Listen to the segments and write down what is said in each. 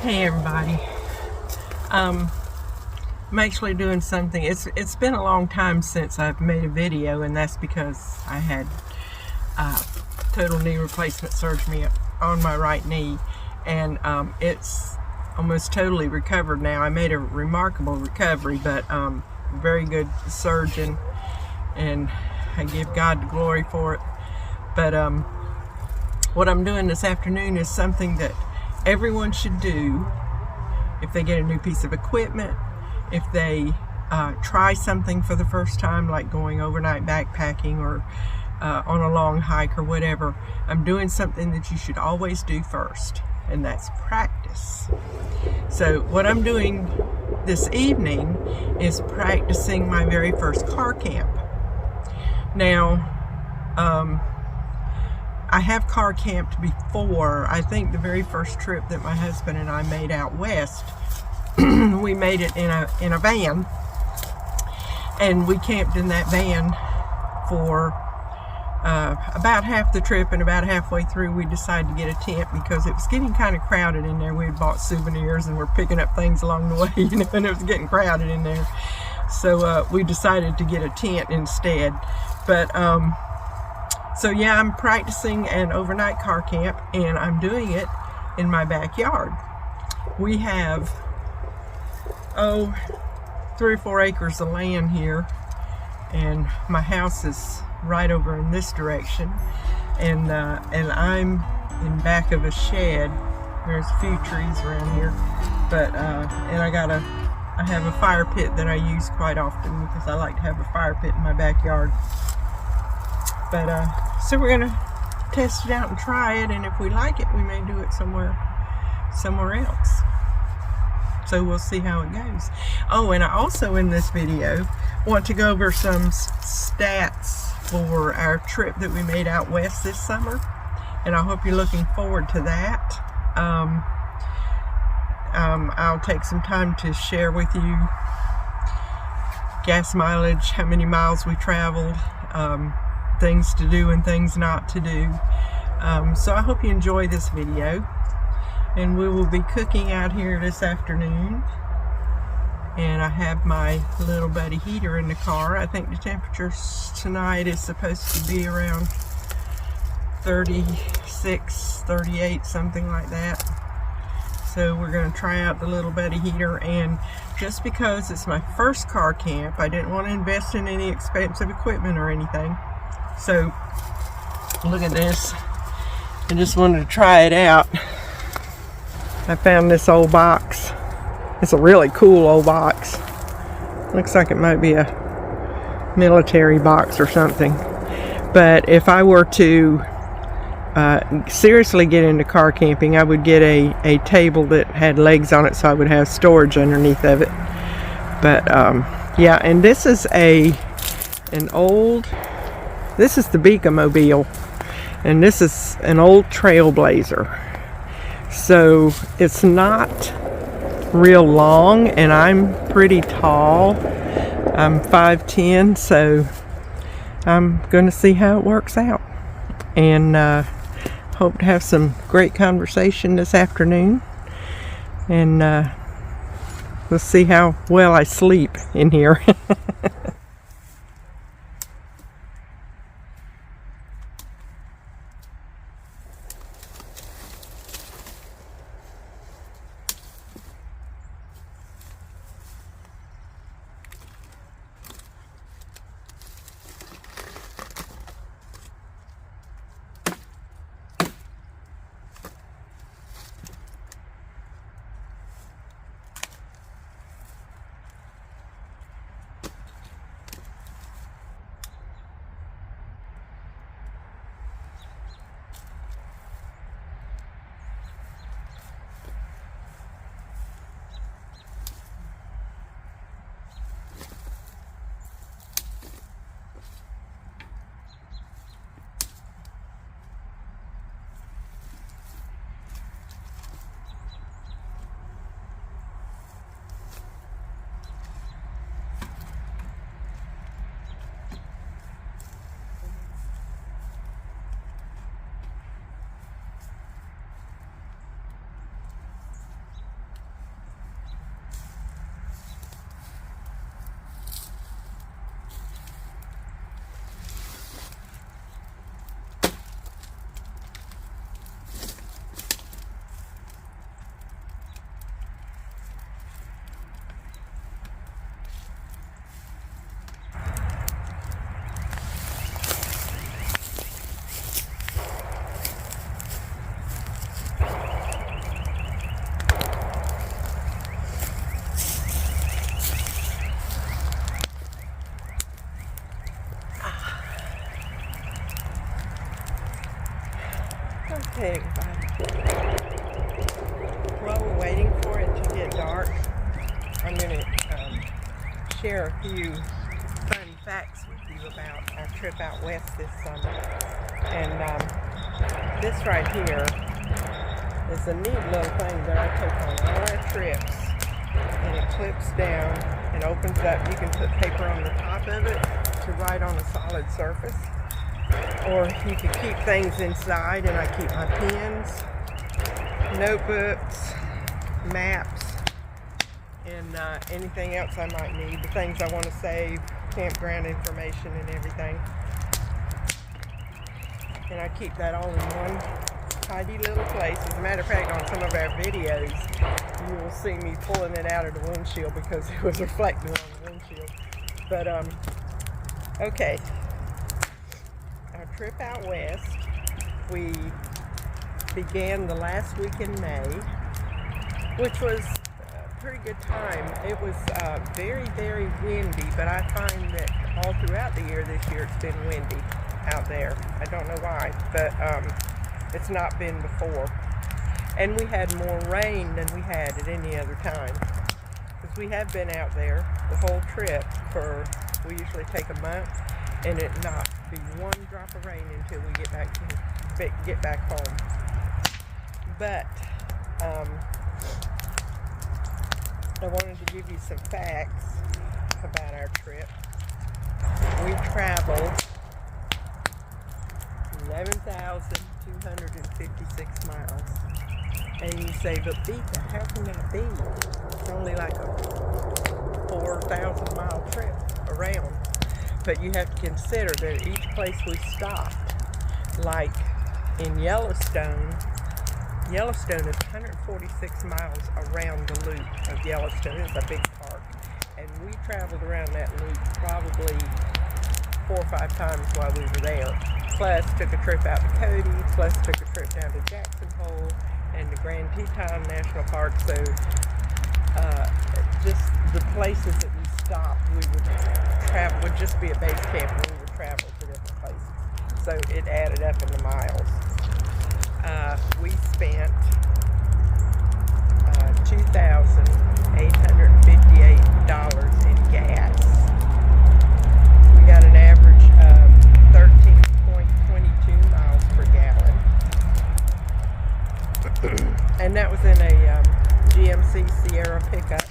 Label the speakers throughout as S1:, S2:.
S1: Hey everybody. I'm actually doing something. It's been a long time since I've made a video, and that's because I had total knee replacement surgery on my right knee, and it's almost totally recovered now. I made a remarkable recovery, but very good surgeon, and I give God the glory for it. But what I'm doing this afternoon is something that everyone should do if they get a new piece of equipment, if they try something for the first time, like going overnight backpacking or on a long hike or whatever. I'm doing something that you should always do first, and that's practice. So what I'm doing this evening is practicing my very first car camp. Now, I have car camped before. I think the very first trip that my husband and I made out west, we made it in a van, and we camped in that van for about half the trip, and about halfway through we decided to get a tent because it was getting kind of crowded in there. We had bought souvenirs and we're picking up things along the way, and it was getting crowded in there. So we decided to get a tent instead. But so yeah, I'm practicing an overnight car camp, and I'm doing it in my backyard. We have 3 or 4 acres of land here, and my house is right over in this direction, and I'm in back of a shed. There's a few trees around here, but and I have a fire pit that I use quite often because I like to have a fire pit in my backyard. But so we're gonna test it out and try it, and if we like it, we may do it somewhere else. So we'll see how it goes. Oh, and I also in this video want to go over some stats for our trip that we made out west this summer, and I hope you're looking forward to that. I'll take some time to share with you gas mileage, how many miles we traveled, things to do and things not to do. So I hope you enjoy this video, and we will be cooking out here this afternoon, and I have my little buddy heater in the car. I think the temperature tonight is supposed to be around 36, 38, something like that. So we're going to try out the little buddy heater, and just because it's my first car camp, I didn't want to invest in any expensive equipment or anything. So look at this. I just wanted to try it out. I found this old box. It's a really cool old box. Looks like it might be a military box or something. But if I were to seriously get into car camping, I would get a table that had legs on it so I would have storage underneath of it. But yeah, and this is this is the Beacamobile, and this is an old Trailblazer. So it's not real long, and I'm pretty tall. I'm 5'10", so I'm going to see how it works out, and hope to have some great conversation this afternoon, and we'll see how well I sleep in here. Okay, while we're waiting for it to get dark, I'm going to share a few fun facts with you about our trip out west this summer. And this right here is a neat little thing that I take on all our trips, and it clips down and opens up. You can put paper on the top of it to write on a solid surface, or you can keep things inside, and I keep my pens, notebooks, maps, and anything else I might need, the things I want to save, campground information and everything. And I keep that all in one tidy little place. As a matter of fact, on some of our videos, you will see me pulling it out of the windshield because it was reflecting on the windshield. But, okay. Our trip out west, we began the last week in May, which was a pretty good time. It was very, very windy, but I find that all throughout the year this year it's been windy out there. I don't know why, but it's not been before. And we had more rain than we had at any other time, because we have been out there the whole trip we usually take a month, and it not be one drop of rain until we get back home. But I wanted to give you some facts about our trip. We traveled 11,256 miles. And you say, but Vika, how can that be? It's only like a 4,000 mile trip around. But you have to consider that each place we stopped, like in Yellowstone is 146 miles around the loop of Yellowstone. It's a big park. And we traveled around that loop probably 4 or 5 times while we were there. Plus took a trip out to Cody, plus took a trip down to Jackson Hole and the Grand Teton National Park. So just the places that we stopped, we would travel, would just be a base camp, and we would travel to different places. So it added up in the miles. We spent $2,858 in gas. We got an average of 13.22 miles per gallon. And that was in a GMC Sierra pickup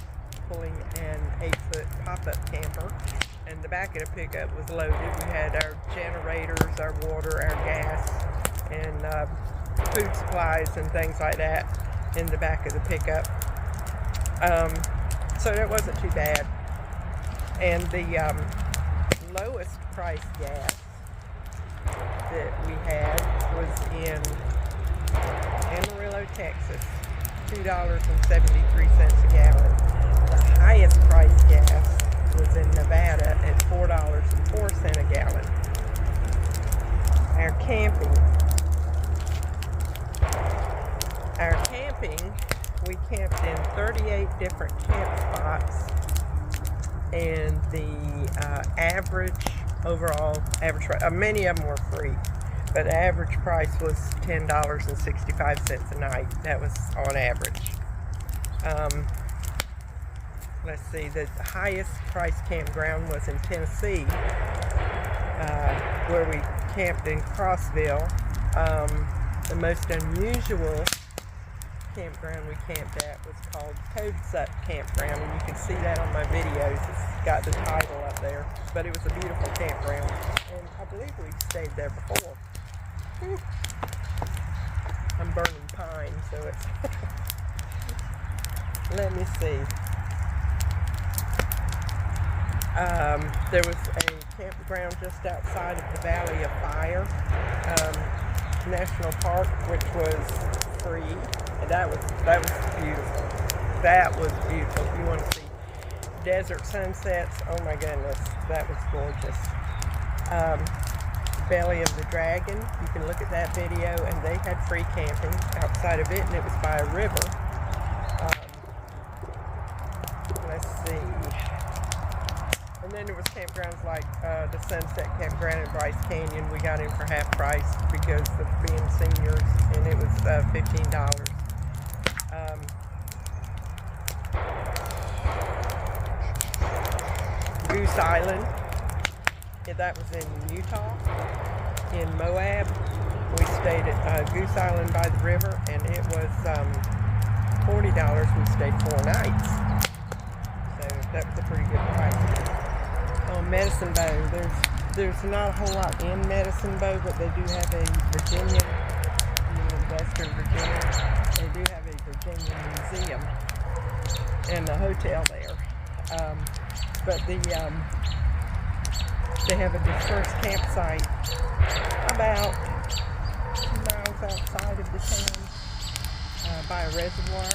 S1: pulling an 8-foot pop-up camper. And the back of the pickup was loaded. We had our generators, our water, our gas, and food supplies and things like that in the back of the pickup. So that wasn't too bad. And the lowest price gas that we had was in Amarillo, Texas, $2.73 a gallon. The highest price gas was in Nevada at $4.04 a gallon. Our camping, we camped in 38 different camp spots, and the average price, many of them were free, but the average price was $10.65 a night. That was on average. Let's see, the highest price campground was in Tennessee, where we camped in Crossville. The most unusual campground we camped at was called Toadsuck Campground, and you can see that on my videos. It's got the title up there, but it was a beautiful campground, and I believe we stayed there before. I'm burning pine, so it's let me see. There was a campground just outside of the Valley of Fire National Park, which was free, and that was beautiful. That was beautiful. If you want to see desert sunsets, oh my goodness, that was gorgeous. Belly of the Dragon, you can look at that video, and they had free camping outside of it, and it was by a river. Let's see. And then there was campgrounds like the Sunset Campground in Bryce Canyon. We got in for half price because of being seniors, and it was $15. Goose Island, that was in Utah. In Moab, we stayed at Goose Island by the river, and it was $40. We stayed 4 nights, so that was a pretty good price. On Medicine Bow, there's not a whole lot in Medicine Bow, but they do have a Virginia, Western Virginia. They do have a Virginia museum and a hotel there. But they have a dispersed campsite about 2 miles outside of the town by a reservoir,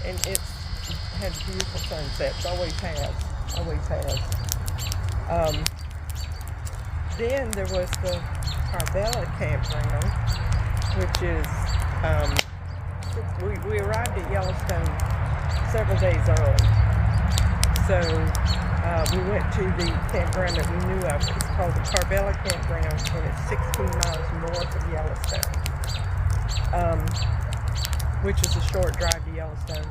S1: and it has beautiful sunsets. Always has. Then there was the Carvela campground, which is we arrived at Yellowstone several days early. So we went to the campground that we knew of. It's called the Carvela Campground, and it's 16 miles north of Yellowstone, which is a short drive to Yellowstone.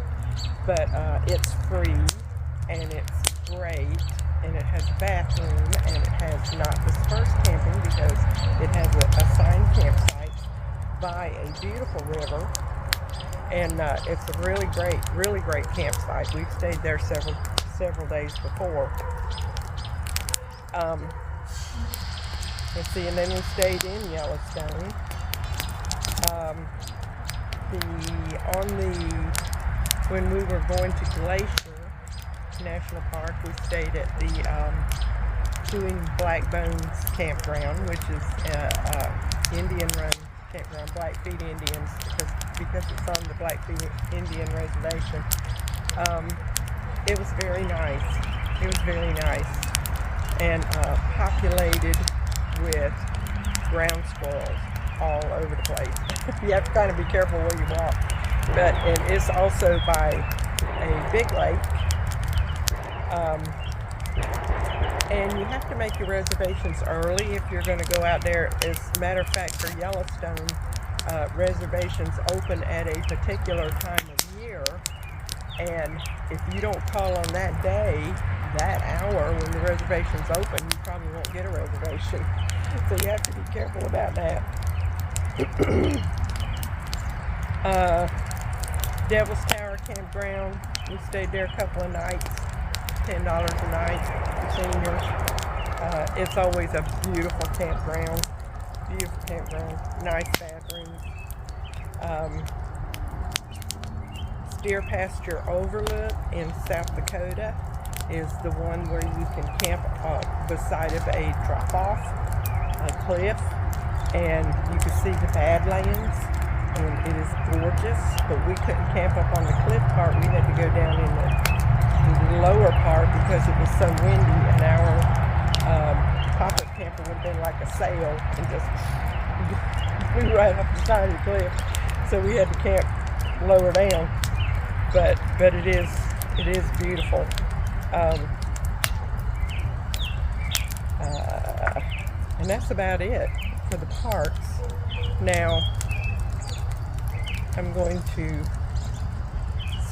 S1: But it's free, and it's great, and it has a bathroom, and it has not dispersed camping because it has a assigned campsite by a beautiful river. And it's a really great campsite. We've stayed there several days before. Let's see, and then we stayed in Yellowstone. When we were going to Glacier National Park, we stayed at the Chewing Black Bones campground, which is Indian-run campground, Blackfeet Indians, because it's on the Blackfeet Indian reservation. It was very nice. And populated with ground squirrels all over the place. You have to kind of be careful where you walk. And it's also by a big lake. And you have to make your reservations early if you're going to go out there. As a matter of fact, for Yellowstone, reservations open at a particular time of year. And if you don't call on that day, that hour when the reservation's open, you probably won't get a reservation. So you have to be careful about that. Devil's Tower Campground, we stayed there a couple of nights, $10 a night for seniors. It's always a beautiful campground, nice bathrooms. Steer Pasture Overlook in South Dakota is the one where you can camp beside of a drop-off, a cliff, and you can see the Badlands, and it is gorgeous. But we couldn't camp up on the cliff part. We had to go down in the lower part because it was so windy, and our pop-up camper would have been like a sail and just flew right off the side of the cliff. So we had to camp lower down. But it is beautiful. And that's about it for the parks. Now I'm going to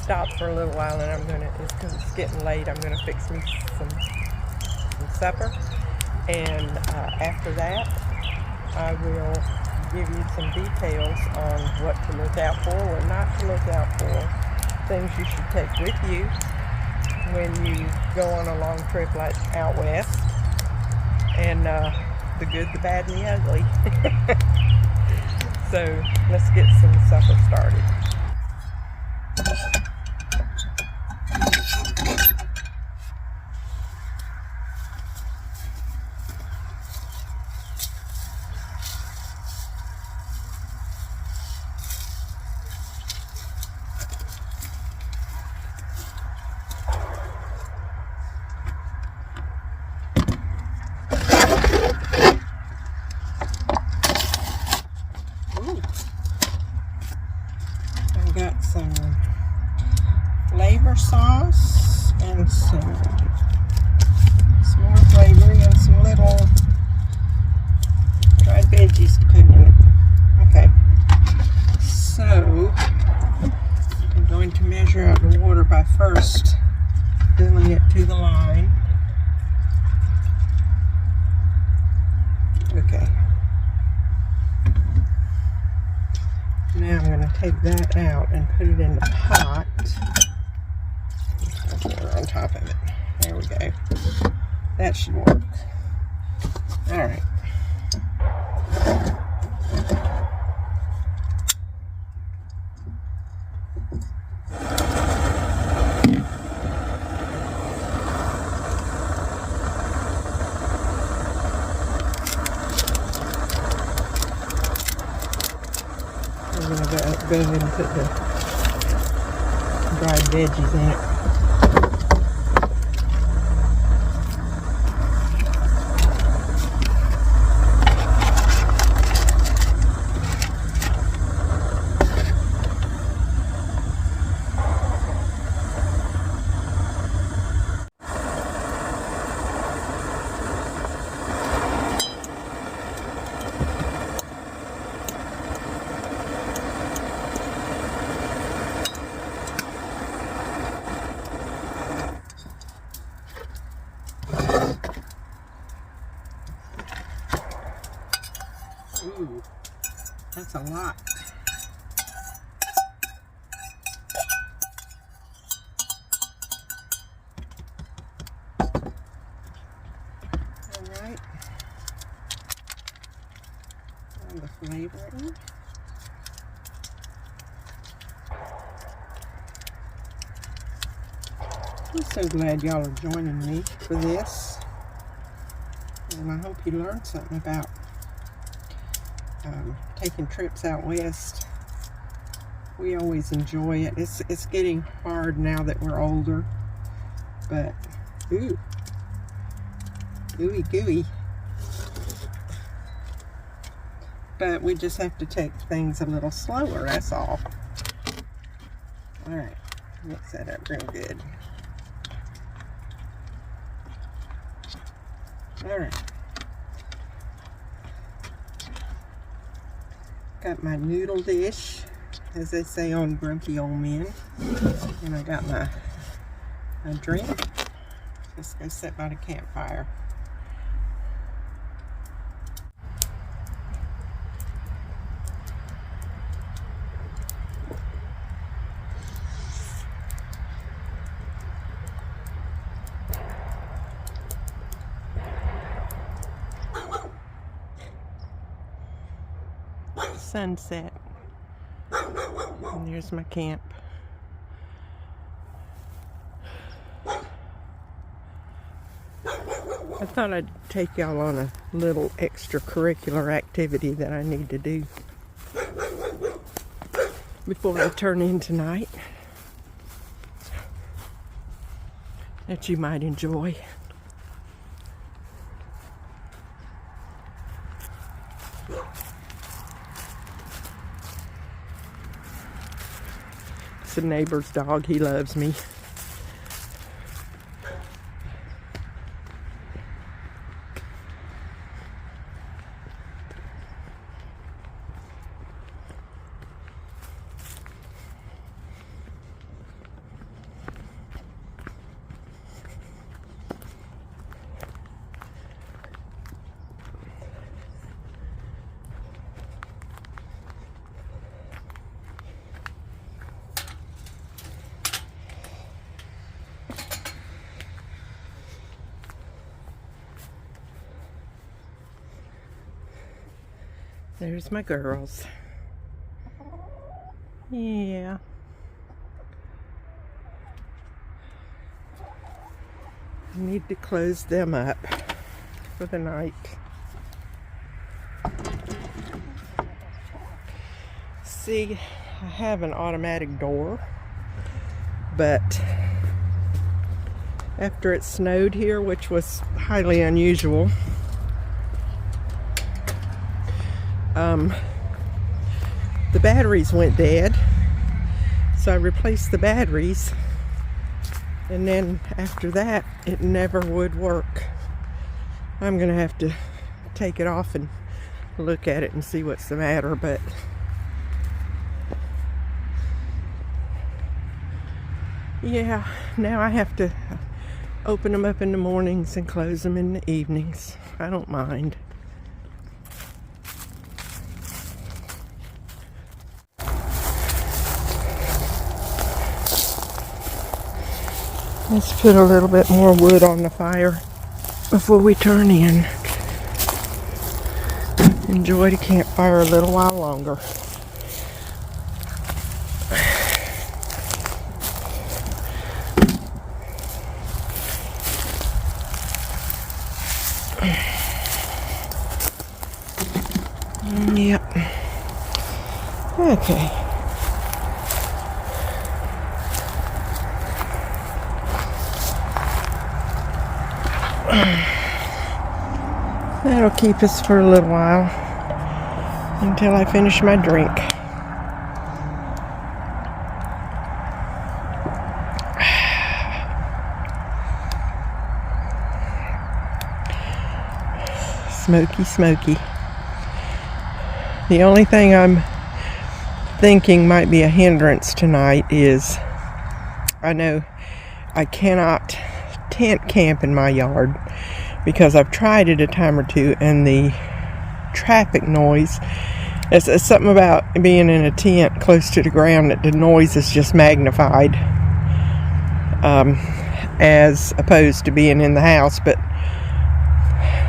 S1: stop for a little while, and it's because it's getting late, I'm gonna fix me some supper, and after that I will give you some details on what to look out for, what not to look out for, things you should take with you when you go on a long trip like out west, and the good, the bad, and the ugly. So let's get some supper started. Got some flavor sauce and some little dried veggies to put in it. Okay, so I'm going to measure out the water by first filling it to the line. Okay. Now I'm going to take that out and put it in the pot. Put water on top of it. There we go. That should work. All right. I'm going to go ahead and put the dried veggies in it. Ooh, that's a lot. All right. And the flavoring. I'm so glad y'all are joining me for this. And I hope you learned something about taking trips out west. We always enjoy it. It's getting hard now that we're older, but ooh, ooey gooey. But we just have to take things a little slower, that's all. All right, mix that up real good. All right. Got my noodle dish, as they say on Grumpy Old Men. And I got my drink. Let's go sit by the campfire. Sunset. And there's my camp. I thought I'd take y'all on a little extracurricular activity that I need to do before I turn in tonight that you might enjoy. The neighbor's dog, he loves me. There's my girls. Yeah. I need to close them up for the night. See, I have an automatic door, but after it snowed here, which was highly unusual, the batteries went dead, so I replaced the batteries, and then after that it never would work. I'm gonna have to take it off and look at it and see what's the matter, but yeah, now I have to open them up in the mornings and close them in the evenings. I don't mind. Let's put a little bit more wood on the fire before we turn in. Enjoy the campfire a little while longer. Yep. Okay. That'll keep us for a little while until I finish my drink. Smoky, smoky. The only thing I'm thinking might be a hindrance tonight is I know I cannot tent camp in my yard because I've tried it a time or two, and the traffic noise, it's something about being in a tent close to the ground that the noise is just magnified as opposed to being in the house. But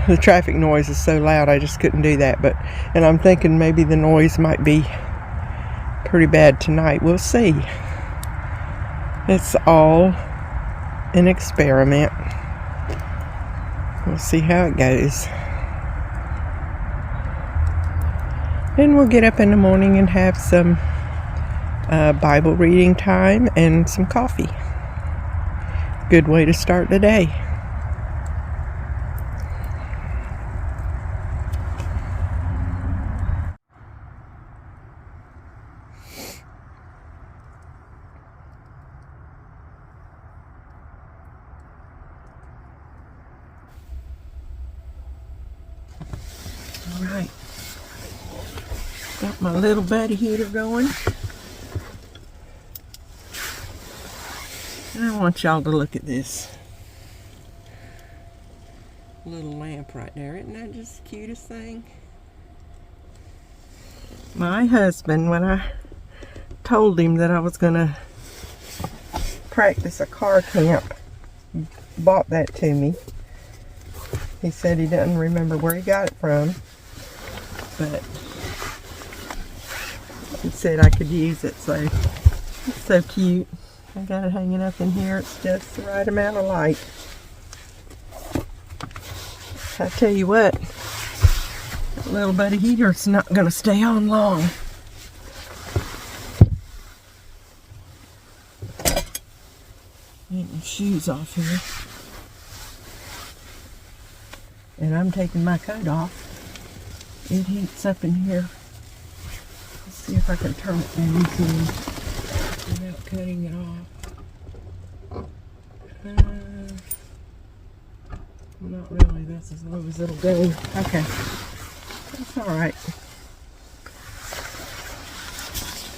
S1: the traffic noise is so loud I just couldn't do that. And I'm thinking maybe the noise might be pretty bad tonight. We'll see. It's all an experiment. We'll see how it goes. Then we'll get up in the morning and have some Bible reading time and some coffee. Good way to start the day. Alright, got my little buddy heater going, and I want y'all to look at this little lamp right there. Isn't that just the cutest thing? My husband, when I told him that I was gonna practice a car camp, bought that to me. He said he doesn't remember where he got it from, but he said I could use it, so it's so cute. I got it hanging up in here. It's just the right amount of light. I tell you what, that little buddy heater's not going to stay on long. Get my shoes off here. And I'm taking my coat off. It heats up in here. Let's see if I can turn it down without cutting it off. Not really. That's as low as it'll go. Okay. That's alright.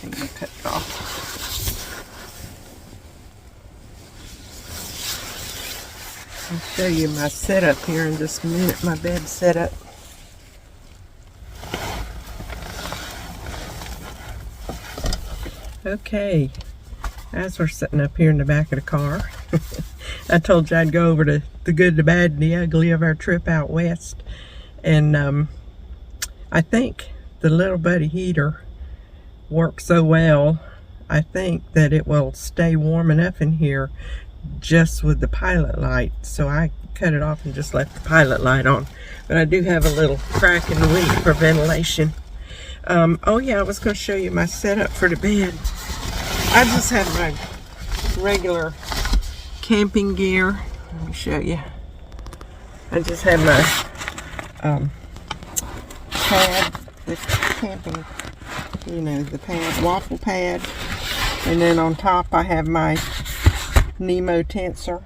S1: I'm going to cut it off. I'll show you my setup here in just a minute, my bed setup. Okay, as we're sitting up here in the back of the car, I told you I'd go over to the good, the bad, and the ugly of our trip out west. And I think the little buddy heater works so well, I think that it will stay warm enough in here just with the pilot light. So I cut it off and just left the pilot light on. But I do have a little crack in the window for ventilation. Oh yeah, I was going to show you my setup for the bed. I just have my regular camping gear. Let me show you. I just have my pad, the camping, you know, the pad, waffle pad. And then on top I have my Nemo tensor.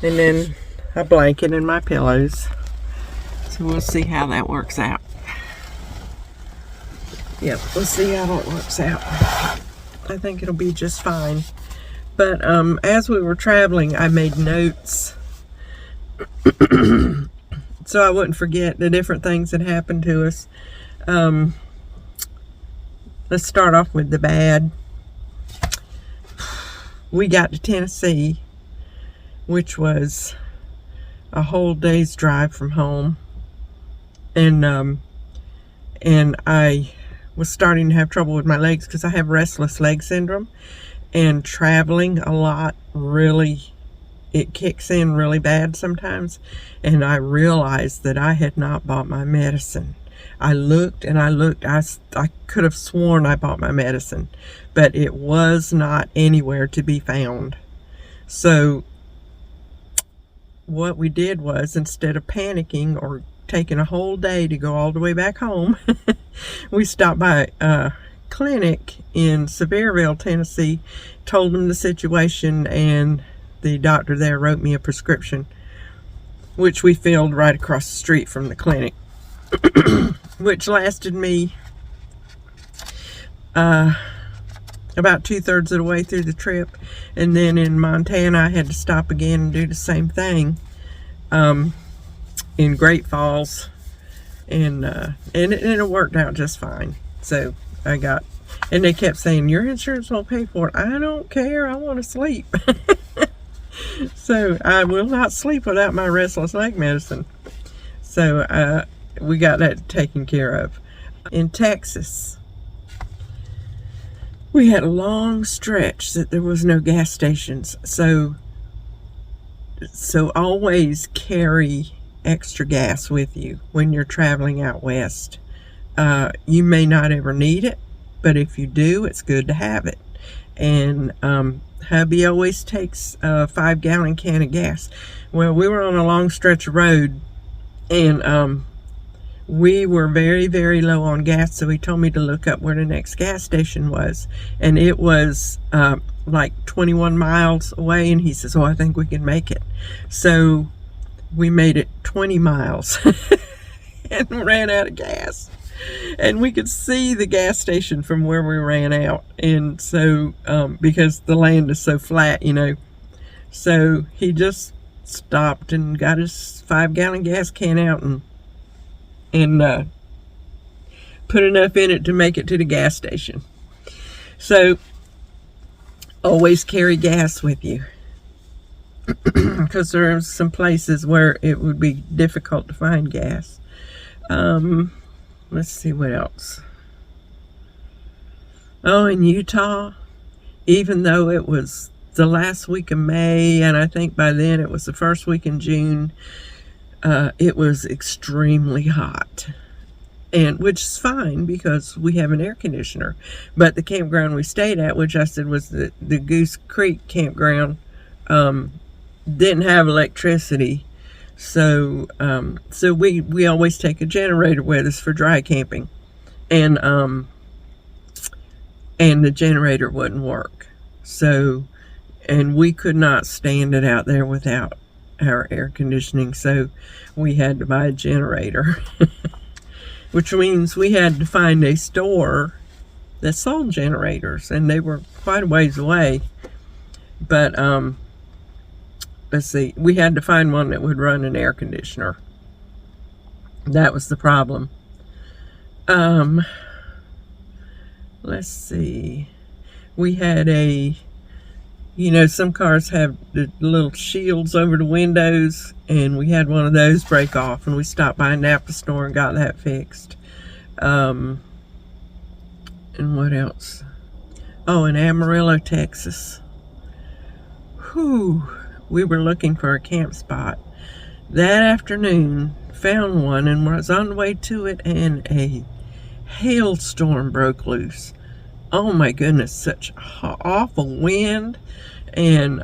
S1: And then a blanket and my pillows. So we'll see how that works out. Yep, we'll see how that works out. I think it'll be just fine. But as we were traveling, I made notes so I wouldn't forget the different things that happened to us. Let's start off with the bad. We got to Tennessee, which was a whole day's drive from home, and I was starting to have trouble with my legs because I have restless leg syndrome, and traveling a lot really, it kicks in really bad sometimes. And I realized that I had not bought my medicine. I looked and I looked. I could have sworn I bought my medicine, but it was not anywhere to be found. So what we did was, instead of panicking or taking a whole day to go all the way back home, we stopped by a clinic in Sevierville, Tennessee, told them the situation, and the doctor there wrote me a prescription, which we filled right across the street from the clinic, which lasted me about 2/3 of the way through the trip. And then in Montana, I had to stop again and do the same thing in Great Falls, and it worked out just fine. So I got, and they kept saying, your insurance won't pay for it. I don't care, I want to sleep. So I will not sleep without my restless leg medicine. So we got that taken care of. In Texas, we had a long stretch that there was no gas stations. So always carry extra gas with you when you're traveling out west. You may not ever need it, but if you do, it's good to have it. And hubby always takes a 5-gallon can of gas. Well, we were on a long stretch of road, and we were very, very low on gas, so he told me to look up where the next gas station was, and it was like 21 miles away, and he says, oh, I think we can make it. So we made it 20 miles and ran out of gas, and we could see the gas station from where we ran out. And so because the land is so flat, you know, so he just stopped and got his 5-gallon gas can out and put enough in it to make it to the gas station. So always carry gas with you, because there are some places where it would be difficult to find gas. Let's see what else. Oh, in Utah, even though it was the last week of May, and I think by then it was the first week in June, it was extremely hot, and which is fine because we have an air conditioner. But the campground we stayed at, which I said was the Goose Creek campground, didn't have electricity. So we always take a generator with us for dry camping, and the generator wouldn't work. So, and we could not stand it out there without our air conditioning, so we had to buy a generator. Which means we had to find a store that sold generators, and they were quite a ways away. But let's see, we had to find one that would run an air conditioner. That was the problem. Let's see, we had a, you know, some cars have the little shields over the windows, and we had one of those break off, and we stopped by a Napa store and got that fixed. And what else? Oh, in Amarillo, Texas. Whew. We were looking for a camp spot. That afternoon, found one, and was on the way to it, and a hailstorm broke loose. Oh my goodness, such awful wind, and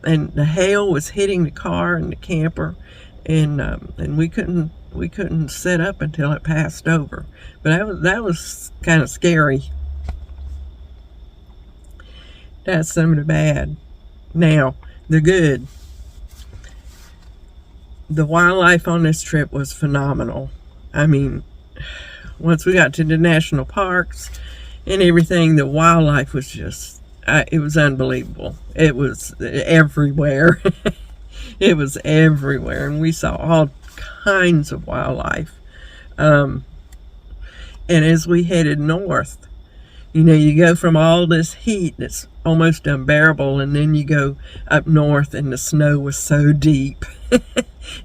S1: the hail was hitting the car and the camper, and we couldn't set up until it passed over. But that was kind of scary. That's some of the bad. Now, the good. The wildlife on this trip was phenomenal. I mean, once we got to the national parks and everything, the wildlife was just, it was unbelievable. It was everywhere. It was everywhere, and we saw all kinds of wildlife. And as we headed north, you know, you go from all this heat that's almost unbearable, and then you go up north and the snow was so deep.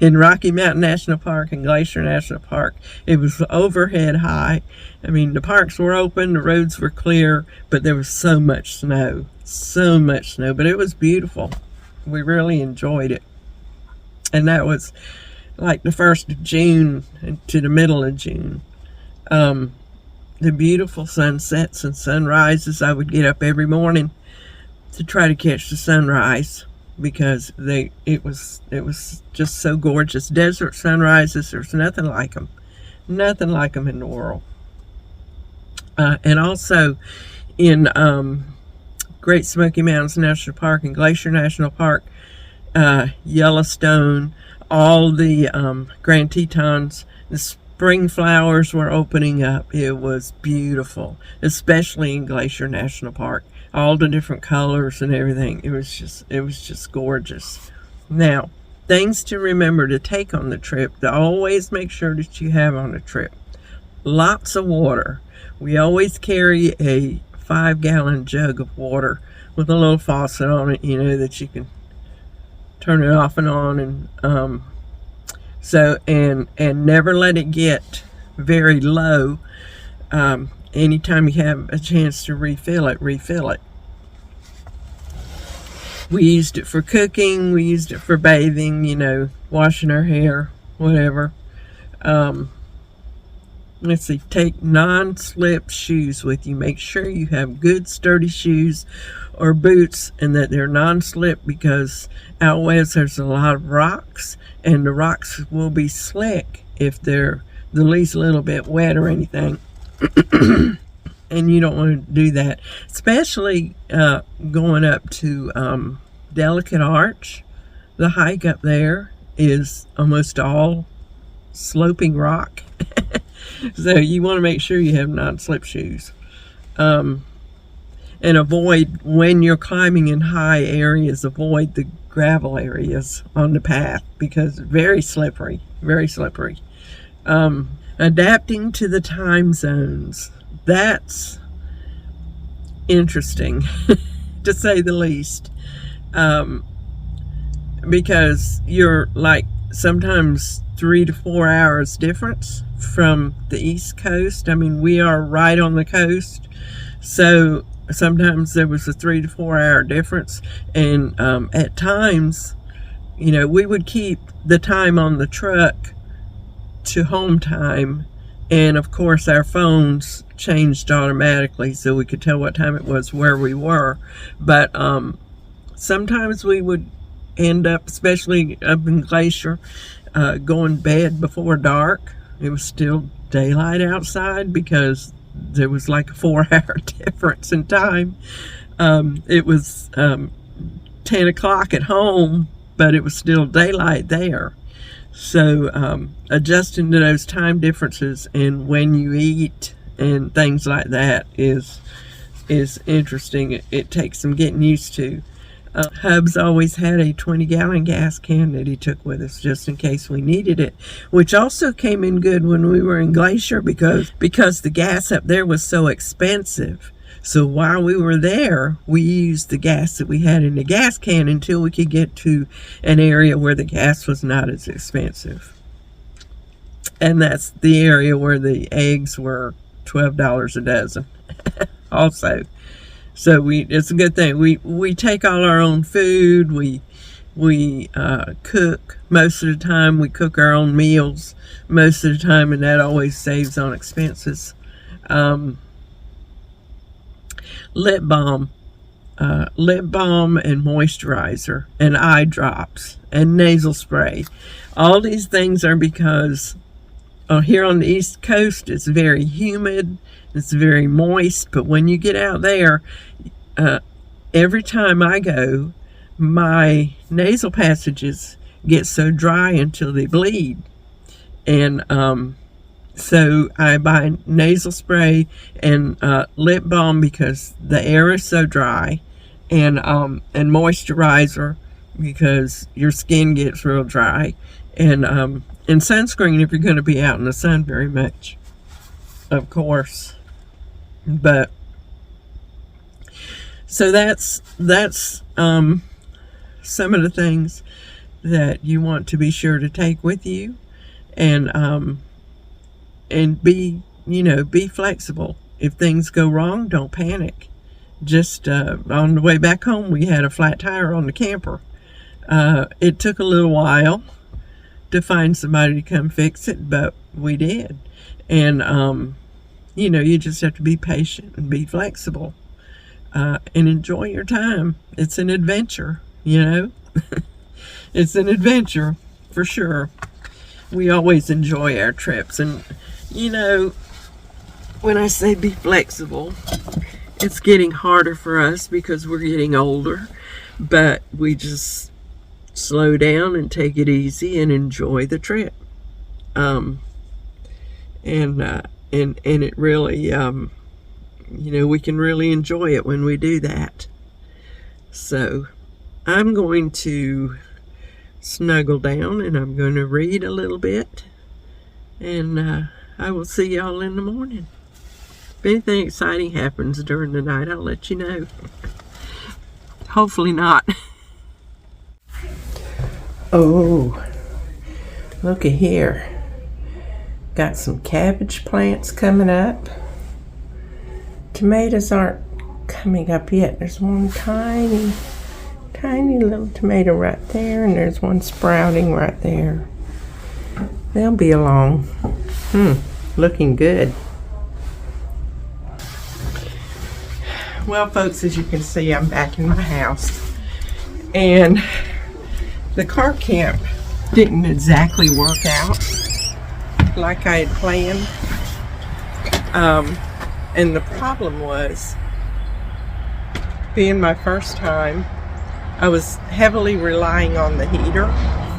S1: In Rocky Mountain National Park and Glacier National Park, it was overhead high. I mean, the parks were open, the roads were clear, but there was so much snow, but it was beautiful. We really enjoyed it. And that was like the 1st of June to the middle of June. The beautiful sunsets and sunrises. I would get up every morning to try to catch the sunrise, because it was just so gorgeous. Desert sunrises, there's nothing like them in the world. And also in Great Smoky Mountains National Park and Glacier National Park, Yellowstone, all the Grand Tetons, the spring flowers were opening up. It was beautiful, especially in Glacier National Park. All the different colors and everything. It was just gorgeous. Now, things to remember to take on the trip, to always make sure that you have on the trip. Lots of water. We always carry a 5-gallon jug of water with a little faucet on it, you know, that you can turn it off and on, and and never let it get very low. Anytime you have a chance to refill it. We used it for cooking, we used it for bathing, you know, washing our hair, whatever. Let's see, take non-slip shoes with you. Make sure you have good sturdy shoes or boots, and that they're non-slip, because out west there's a lot of rocks, and the rocks will be slick if they're the least little bit wet or anything. And you don't want to do that, especially going up to Delicate Arch. The hike up there is almost all sloping rock. So you want to make sure you have non-slip shoes. And avoid, when you're climbing in high areas, avoid the gravel areas on the path, because very slippery, very slippery. Adapting to the time zones. That's interesting, to say the least. Because you're like sometimes 3 to 4 hours difference from the East Coast. I mean, we are right on the coast, so sometimes there was a 3 to 4 hour difference. And at times, you know, we would keep the time on the truck to home time, and of course our phones changed automatically so we could tell what time it was where we were. But sometimes we would end up, especially up in Glacier, going to bed before dark. It was still daylight outside, because there was like a 4 hour difference in time. It was 10 o'clock at home, but it was still daylight there. So adjusting to those time differences and when you eat and things like that is interesting. It takes some getting used to. Hubs always had a 20-gallon gas can that he took with us just in case we needed it, which also came in good when we were in Glacier, because the gas up there was so expensive. So while we were there, we used the gas that we had in the gas can until we could get to an area where the gas was not as expensive. And that's the area where the eggs were $12 a dozen also. So it's a good thing. We take all our own food. We cook most of the time. We cook our own meals most of the time, and that always saves on expenses. Lip balm and moisturizer and eye drops and nasal spray. All these things are because here on the East Coast it's very humid, it's very moist, but when you get out there, every time I go, my nasal passages get so dry until they bleed. And so I buy nasal spray and lip balm because the air is so dry, and moisturizer because your skin gets real dry, and sunscreen if you're going to be out in the sun very much, of course. But so that's some of the things that you want to be sure to take with you, and be, be flexible. If things go wrong, don't panic. Just on the way back home, we had a flat tire on the camper. It took a little while to find somebody to come fix it, but we did. And you just have to be patient and be flexible, and enjoy your time. It's an adventure, It's an adventure for sure. We always enjoy our trips. And when I say be flexible, it's getting harder for us because we're getting older, but we just slow down and take it easy and enjoy the trip. And it really, we can really enjoy it when we do that. So I'm going to snuggle down and I'm going to read a little bit, and I will see y'all in the morning. If anything exciting happens during the night, I'll let you know. Hopefully not. Oh, look at here. Got some cabbage plants coming up. Tomatoes aren't coming up yet. There's one tiny little tomato right there, and there's one sprouting right there. They'll be along. Looking good. Well, folks, as you can see, I'm back in my house, and the car camp didn't exactly work out like I had planned. And the problem was, being my first time, I was heavily relying on the heater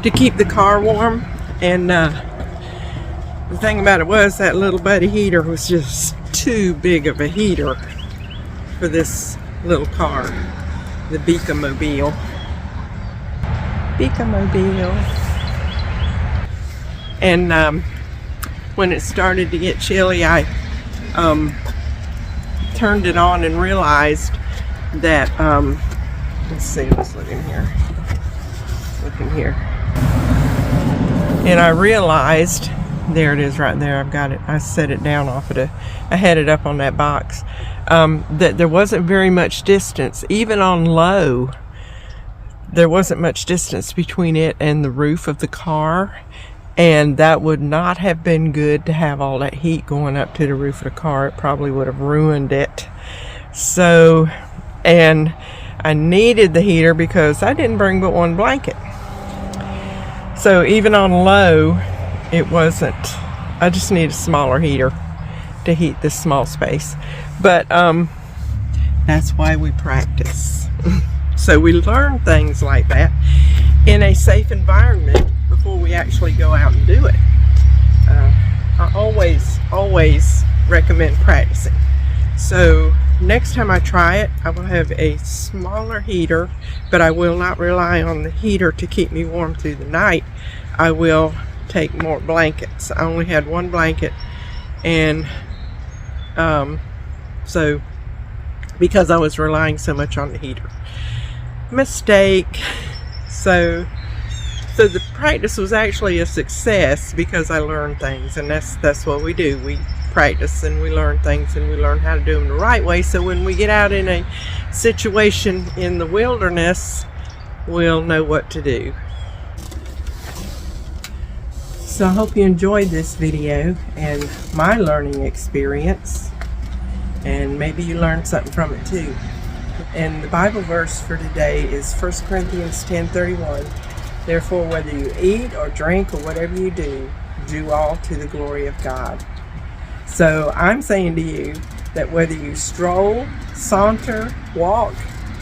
S1: to keep the car warm, and the thing about it was that little buddy heater was just too big of a heater for this little car, the Beacamobile. And when it started to get chilly, I turned it on and realized that let's see, let's look in here. And I realized, there it is right there, I've got it, I set it down off of I had it up on that box, that there wasn't very much distance, even on low, there wasn't much distance between it and the roof of the car, and that would not have been good to have all that heat going up to the roof of the car. It probably would have ruined it. So, and I needed the heater because I didn't bring but one blanket. So even on low, it wasn't, I just need a smaller heater to heat this small space. But that's why we practice. So we learn things like that in a safe environment before we actually go out and do it. I always recommend practicing. So next time I try it, I will have a smaller heater, but I will not rely on the heater to keep me warm through the night. I will take more blankets. I only had one blanket, and so because I was relying so much on the heater. Mistake. So the practice was actually a success because I learned things, and that's what we do. We practice and we learn things, and we learn how to do them the right way, so when we get out in a situation in the wilderness, we'll know what to do. So I hope you enjoyed this video and my learning experience, and maybe you learned something from it too. And the Bible verse for today is 1 Corinthians 10:31. Therefore, whether you eat or drink or whatever you do, do all to the glory of God. So I'm saying to you that whether you stroll, saunter, walk,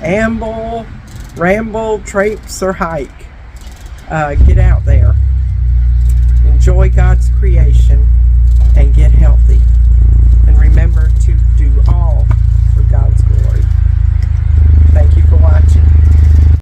S1: amble, ramble, traipse, or hike, Get out there. Enjoy God's creation.